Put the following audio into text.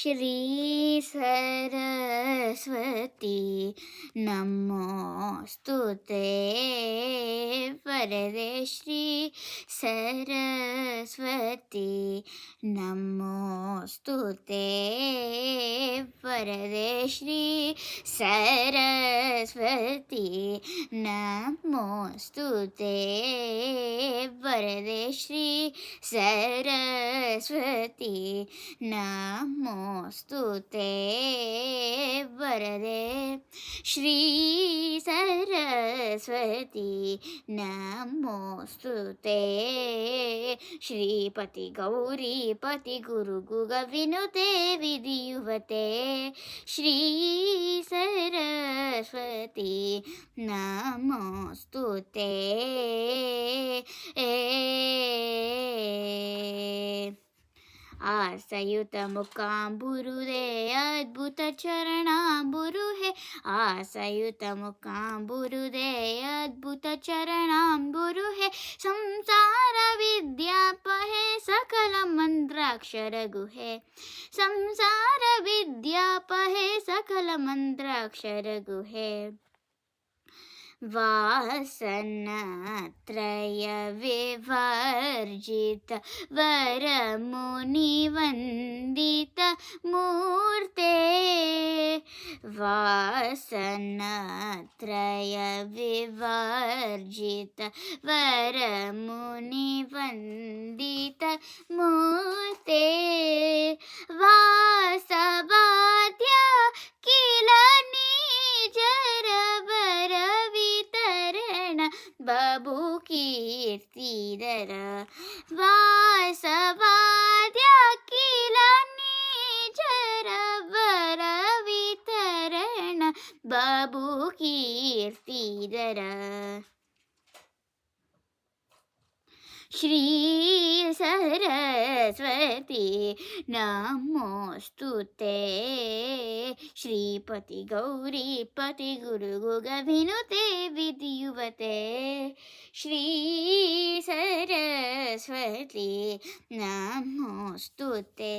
श्री सरस्वती नमोस्तुते वरदे श्री सरस्वती नमोस्तुते वरदे श्री सरस्वती नमोस्तुते वरदे श्री सरस्वती नमोस्तुते वरदे श्री सरस्वती नमोस्तुते श्रीपति गौरीपति गुरु गुग विनुते विधियुवते श्री सरस्वती नमोस्तुते आसयुत मुकांबुरुदे अद्भुत चरणांबुरुहे आसयुत मुकांबुरुदे अद्भुत चरणांबुरुहे संसार विद्यापहे सकल मंत्राक्षर गुहे संसार विद्यापहे सकल मंत्राक्षर गुहे वासनत्रय विवर्जित वरमुनिवन्दित मूर्ते वासनत्रय विवर्जित वरमुनिवन्दित मूर्ते वासवाद्य किल निजर बबू कीर्तिधर वासवाद्य किल निजर वर वितरण बबू कीर्तिधर श्री सरस्वती नमोस्तुते श्रीपति गौरीपति गुरु गुग विनुते विधियुवते श्री सरस्वती नमोस्तुते